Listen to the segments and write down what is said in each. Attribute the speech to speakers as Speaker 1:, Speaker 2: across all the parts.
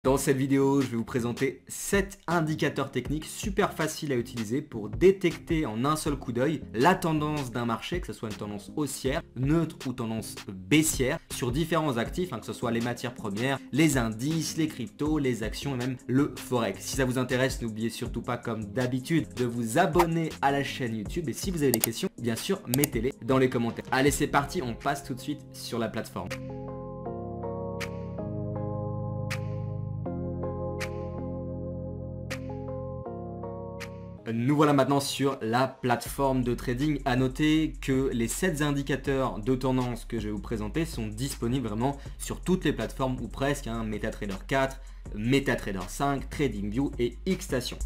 Speaker 1: Dans cette vidéo, je vais vous présenter 7 indicateurs techniques super faciles à utiliser pour détecter en un seul coup d'œil la tendance d'un marché, que ce soit une tendance haussière, neutre ou tendance baissière, sur différents actifs, que ce soit les matières premières, les indices, les cryptos, les actions et même le forex. Si ça vous intéresse, n'oubliez surtout pas, comme d'habitude, de vous abonner à la chaîne YouTube. Et si vous avez des questions, bien sûr, mettez-les dans les commentaires. Allez, c'est parti, on passe tout de suite sur la plateforme. Nous voilà maintenant sur la plateforme de trading. À noter que les 7 indicateurs de tendance que je vais vous présenter sont disponibles vraiment sur toutes les plateformes ou presque, MetaTrader 4, MetaTrader 5, TradingView et Xstation.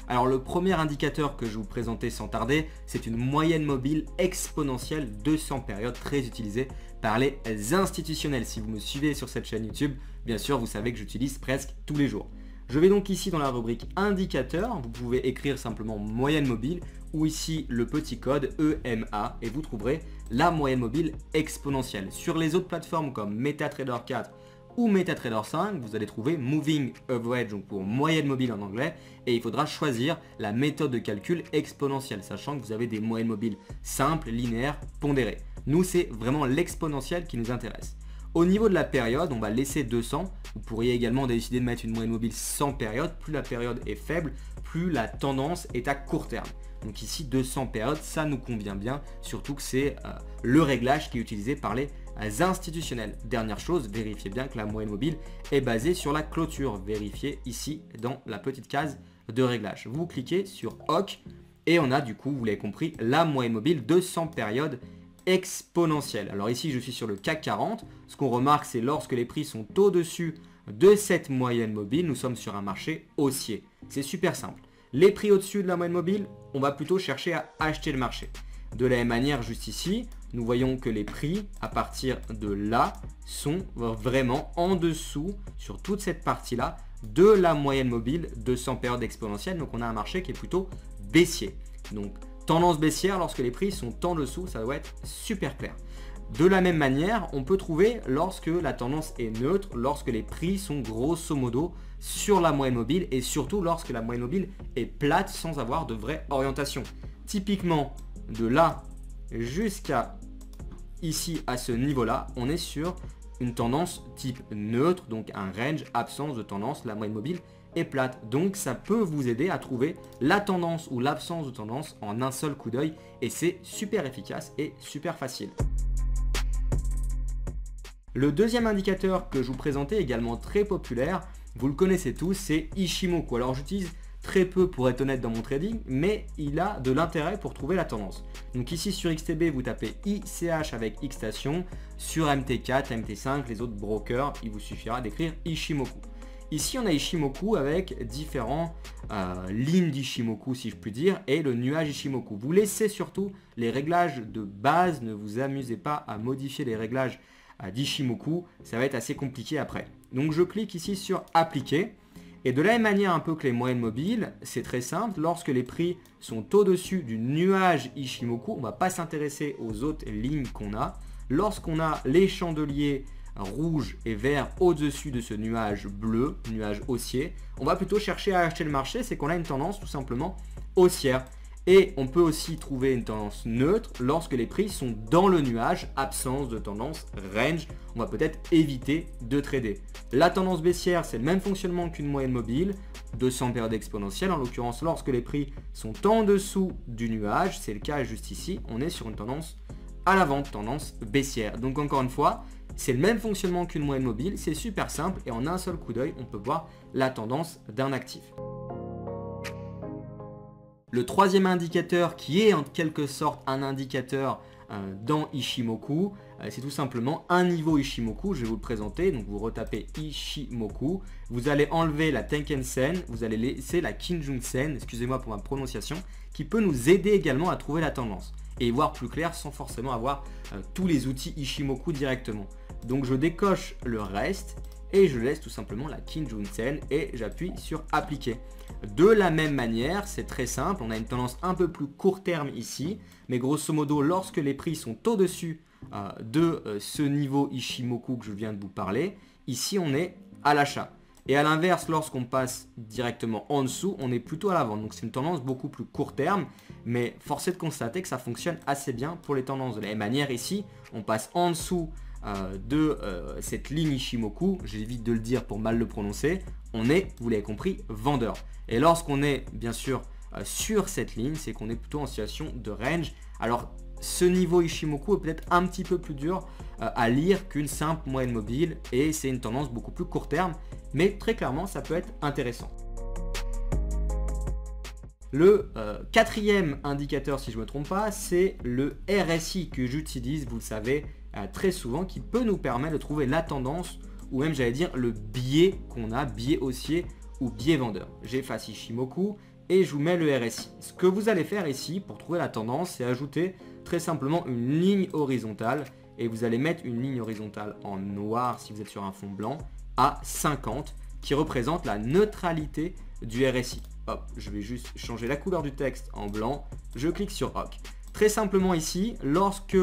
Speaker 1: Alors le premier indicateur que je vais vous présenter sans tarder, c'est une moyenne mobile exponentielle 200 périodes, très utilisée par les institutionnels. Si vous me suivez sur cette chaîne YouTube, bien sûr vous savez que j'utilise presque tous les jours. Je vais donc ici dans la rubrique indicateur, vous pouvez écrire simplement moyenne mobile ou ici le petit code EMA et vous trouverez la moyenne mobile exponentielle. Sur les autres plateformes comme MetaTrader 4 ou MetaTrader 5, vous allez trouver Moving Average, donc pour moyenne mobile en anglais, et il faudra choisir la méthode de calcul exponentielle, sachant que vous avez des moyennes mobiles simples, linéaires, pondérées. Nous, c'est vraiment l'exponentielle qui nous intéresse. Au niveau de la période, on va laisser 200. Vous pourriez également décider de mettre une moyenne mobile sans période. Plus la période est faible, plus la tendance est à court terme. Donc ici, 200 périodes, ça nous convient bien, surtout que c'est le réglage qui est utilisé par les institutionnels. Dernière chose, vérifiez bien que la moyenne mobile est basée sur la clôture. Vérifiez ici dans la petite case de réglage. Vous cliquez sur OK et on a du coup, vous l'avez compris, la moyenne mobile 200 périodes exponentielle. Alors ici je suis sur le CAC 40, ce qu'on remarque c'est lorsque les prix sont au-dessus de cette moyenne mobile, nous sommes sur un marché haussier. C'est super simple. Les prix au-dessus de la moyenne mobile, on va plutôt chercher à acheter le marché. De la même manière, juste ici, nous voyons que les prix à partir de là sont vraiment en dessous sur toute cette partie-là de la moyenne mobile 200 périodes exponentielles. Donc on a un marché qui est plutôt baissier. Donc tendance baissière lorsque les prix sont en dessous, ça doit être super clair. De la même manière, on peut trouver lorsque la tendance est neutre, lorsque les prix sont grosso modo sur la moyenne mobile et surtout lorsque la moyenne mobile est plate sans avoir de vraie orientation. Typiquement, de là jusqu'à ici à ce niveau-là, on est sur une tendance type neutre, donc un range, absence de tendance, la moyenne mobile est plate. Donc ça peut vous aider à trouver la tendance ou l'absence de tendance en un seul coup d'œil et c'est super efficace et super facile. Le deuxième indicateur que je vous présentais, également très populaire, vous le connaissez tous, c'est Ichimoku. Alors j'utilise très peu pour être honnête dans mon trading, mais il a de l'intérêt pour trouver la tendance. Donc ici sur XTB, vous tapez ICH avec Xstation, sur MT4, MT5, les autres brokers, il vous suffira d'écrire Ichimoku. Ici, on a Ichimoku avec différents lignes d'Ichimoku, si je puis dire, et le nuage Ichimoku. Vous laissez surtout les réglages de base, ne vous amusez pas à modifier les réglages d'Ichimoku, ça va être assez compliqué après. Donc je clique ici sur appliquer. Et de la même manière un peu que les moyennes mobiles, c'est très simple, lorsque les prix sont au-dessus du nuage Ichimoku, on ne va pas s'intéresser aux autres lignes qu'on a. Lorsqu'on a les chandeliers rouge et vert au-dessus de ce nuage bleu, nuage haussier, on va plutôt chercher à acheter le marché, c'est qu'on a une tendance tout simplement haussière. Et on peut aussi trouver une tendance neutre lorsque les prix sont dans le nuage, absence de tendance range, on va peut-être éviter de trader. La tendance baissière, c'est le même fonctionnement qu'une moyenne mobile, 200 périodes exponentielles, en l'occurrence lorsque les prix sont en dessous du nuage, c'est le cas juste ici, on est sur une tendance à la vente, tendance baissière. Donc encore une fois, c'est le même fonctionnement qu'une moyenne mobile, c'est super simple et en un seul coup d'œil, on peut voir la tendance d'un actif. Le troisième indicateur qui est en quelque sorte un indicateur dans Ichimoku, c'est tout simplement un niveau Ichimoku, je vais vous le présenter, donc vous retapez Ichimoku, vous allez enlever la Tenkan-sen, vous allez laisser la Kijun-sen, excusez-moi pour ma prononciation, qui peut nous aider également à trouver la tendance et y voir plus clair sans forcément avoir tous les outils Ichimoku directement. Donc je décoche le reste et je laisse tout simplement la Kijun-sen et j'appuie sur appliquer. De la même manière, c'est très simple, on a une tendance un peu plus court terme ici, mais grosso modo, lorsque les prix sont au-dessus de ce niveau Ichimoku que je viens de vous parler, ici on est à l'achat. Et à l'inverse, lorsqu'on passe directement en dessous, on est plutôt à la vente. Donc c'est une tendance beaucoup plus court terme, mais force est de constater que ça fonctionne assez bien pour les tendances. De la même manière ici, on passe en dessous de cette ligne Ishimoku, j'évite de le dire pour mal le prononcer, on est, vous l'avez compris, vendeur. Et lorsqu'on est bien sûr sur cette ligne, c'est qu'on est plutôt en situation de range. Alors ce niveau Ishimoku est peut-être un petit peu plus dur à lire qu'une simple moyenne mobile et c'est une tendance beaucoup plus court terme, mais très clairement ça peut être intéressant. Le quatrième indicateur, si je ne me trompe pas, c'est le RSI que j'utilise, vous le savez, très souvent, qui peut nous permettre de trouver la tendance ou même j'allais dire le biais qu'on a, biais haussier ou biais vendeur. J'efface Ishimoku et je vous mets le RSI. Ce que vous allez faire ici pour trouver la tendance, c'est ajouter très simplement une ligne horizontale et vous allez mettre une ligne horizontale en noir si vous êtes sur un fond blanc à 50 qui représente la neutralité du RSI. Hop, je vais juste changer la couleur du texte en blanc, je clique sur OK. Très simplement ici, lorsque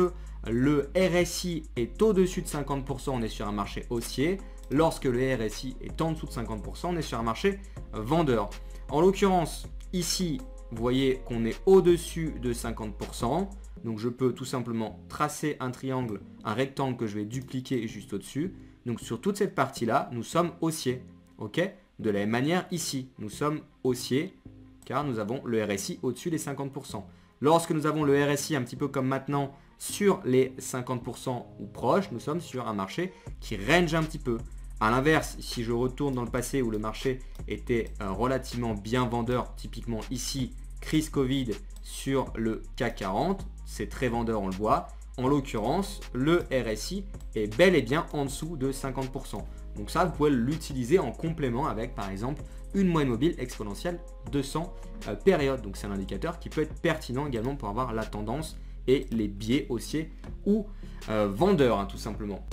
Speaker 1: le RSI est au-dessus de 50%, on est sur un marché haussier. Lorsque le RSI est en dessous de 50%, on est sur un marché vendeur. En l'occurrence, ici, vous voyez qu'on est au-dessus de 50%. Donc je peux tout simplement tracer un triangle, un rectangle que je vais dupliquer juste au-dessus. Donc sur toute cette partie-là, nous sommes haussiers. Ok ? De la même manière, ici, nous sommes haussiers car nous avons le RSI au-dessus des 50%. Lorsque nous avons le RSI un petit peu comme maintenant sur les 50% ou proches, nous sommes sur un marché qui range un petit peu. A l'inverse, si je retourne dans le passé où le marché était relativement bien vendeur, typiquement ici, crise Covid sur le CAC 40, c'est très vendeur, on le voit. En l'occurrence, le RSI est bel et bien en dessous de 50%. Donc ça, vous pouvez l'utiliser en complément avec, par exemple, une moyenne mobile exponentielle 200 périodes. Donc c'est un indicateur qui peut être pertinent également pour avoir la tendance et les biais haussiers ou vendeurs, hein, tout simplement.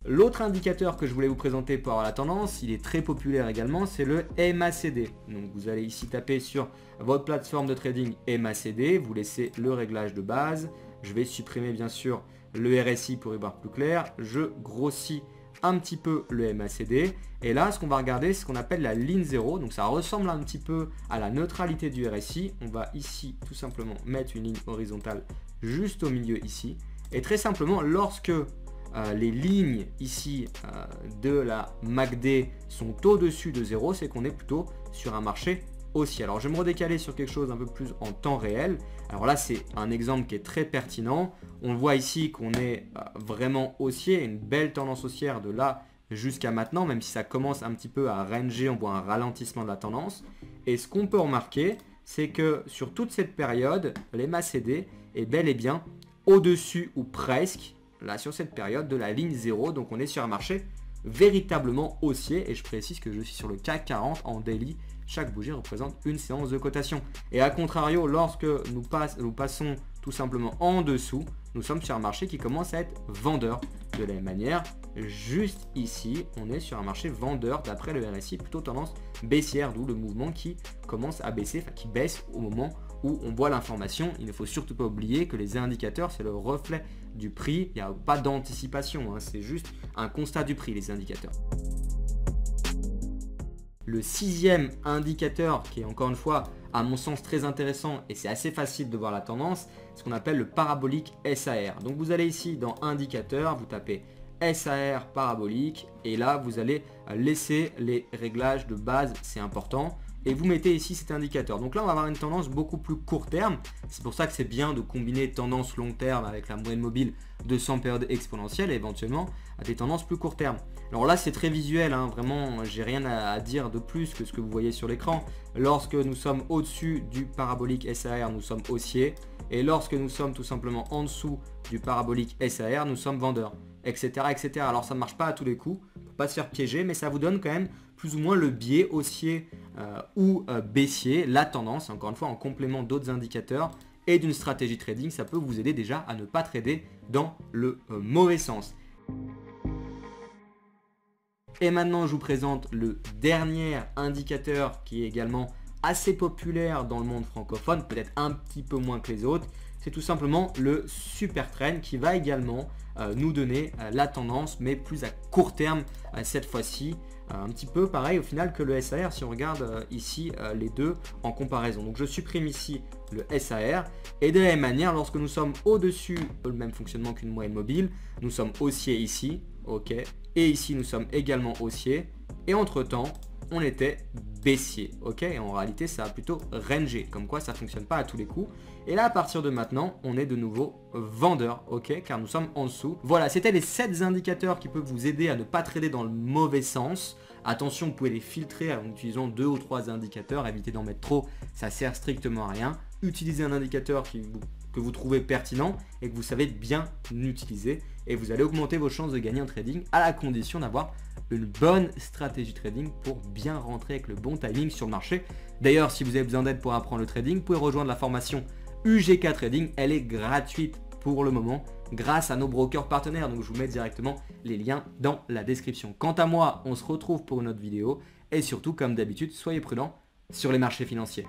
Speaker 1: L'autre indicateur que je voulais vous présenter pour avoir la tendance, il est très populaire également, c'est le MACD. Donc vous allez ici taper sur votre plateforme de trading MACD, vous laissez le réglage de base. Je vais supprimer bien sûr le RSI pour y voir plus clair. Je grossis un petit peu le MACD. Et là, ce qu'on va regarder, c'est ce qu'on appelle la ligne 0. Donc ça ressemble un petit peu à la neutralité du RSI. On va ici tout simplement mettre une ligne horizontale juste au milieu ici. Et très simplement, lorsque les lignes ici de la MACD sont au-dessus de 0, c'est qu'on est plutôt sur un marché haussier. Alors je vais me redécaler sur quelque chose un peu plus en temps réel. Alors là c'est un exemple qui est très pertinent. On voit ici qu'on est vraiment haussier, une belle tendance haussière de là jusqu'à maintenant, même si ça commence un petit peu à ranger, on voit un ralentissement de la tendance. Et ce qu'on peut remarquer, c'est que sur toute cette période, les MACD est bel et bien au-dessus ou presque là sur cette période de la ligne 0, donc on est sur un marché véritablement haussier et je précise que je suis sur le CAC 40 en daily, chaque bougie représente une séance de cotation et à contrario lorsque nous passons tout simplement en dessous, nous sommes sur un marché qui commence à être vendeur. De la même manière, juste ici, on est sur un marché vendeur d'après le RSI, plutôt tendance baissière, d'où le mouvement qui commence à baisser, enfin qui baisse au moment où on voit l'information. Il ne faut surtout pas oublier que les indicateurs, c'est le reflet du prix. Il n'y a pas d'anticipation, hein, c'est juste un constat du prix, les indicateurs. Le sixième indicateur, qui est encore une fois, à mon sens, très intéressant et c'est assez facile de voir la tendance, c'est ce qu'on appelle le parabolique SAR. Donc vous allez ici dans indicateur, vous tapez SAR parabolique et là vous allez laisser les réglages de base, c'est important. Et vous mettez ici cet indicateur. Donc là, on va avoir une tendance beaucoup plus court terme. C'est pour ça que c'est bien de combiner tendance long terme avec la moyenne mobile de 100 périodes exponentielles et éventuellement à des tendances plus court terme. Alors là, c'est très visuel, hein, vraiment, j'ai rien à dire de plus que ce que vous voyez sur l'écran. Lorsque nous sommes au-dessus du parabolique SAR, nous sommes haussiers. Et lorsque nous sommes tout simplement en dessous du parabolique SAR, nous sommes vendeurs, etc. etc. Alors ça ne marche pas à tous les coups, pour pas se faire piéger, mais ça vous donne quand même plus ou moins le biais haussier ou baissier, la tendance, encore une fois en complément d'autres indicateurs et d'une stratégie trading, ça peut vous aider déjà à ne pas trader dans le mauvais sens. Et maintenant, je vous présente le dernier indicateur qui est également assez populaire dans le monde francophone, peut-être un petit peu moins que les autres. c'est tout simplement le super trend qui va également nous donner la tendance, mais plus à court terme cette fois-ci. Un petit peu pareil au final que le SAR si on regarde ici les deux en comparaison. Donc je supprime ici le SAR et de la même manière lorsque nous sommes au-dessus, le même fonctionnement qu'une moyenne mobile, nous sommes haussiers ici, ok, et ici nous sommes également haussiers et entre temps on était baissier, ok, et en réalité ça a plutôt rangé, comme quoi ça fonctionne pas à tous les coups. Et là à partir de maintenant on est de nouveau vendeur, ok, car nous sommes en dessous. Voilà, c'était les 7 indicateurs qui peuvent vous aider à ne pas trader dans le mauvais sens. Attention, vous pouvez les filtrer en utilisant 2 ou 3 indicateurs, évitez d'en mettre trop, ça sert strictement à rien. Utilisez un indicateur que vous trouvez pertinent et que vous savez bien utiliser et vous allez augmenter vos chances de gagner en trading à la condition d'avoir une bonne stratégie trading pour bien rentrer avec le bon timing sur le marché. D'ailleurs, si vous avez besoin d'aide pour apprendre le trading, vous pouvez rejoindre la formation UGK Trading, elle est gratuite pour le moment grâce à nos brokers partenaires, donc je vous mets directement les liens dans la description. Quant à moi, on se retrouve pour une autre vidéo et surtout comme d'habitude, soyez prudents sur les marchés financiers.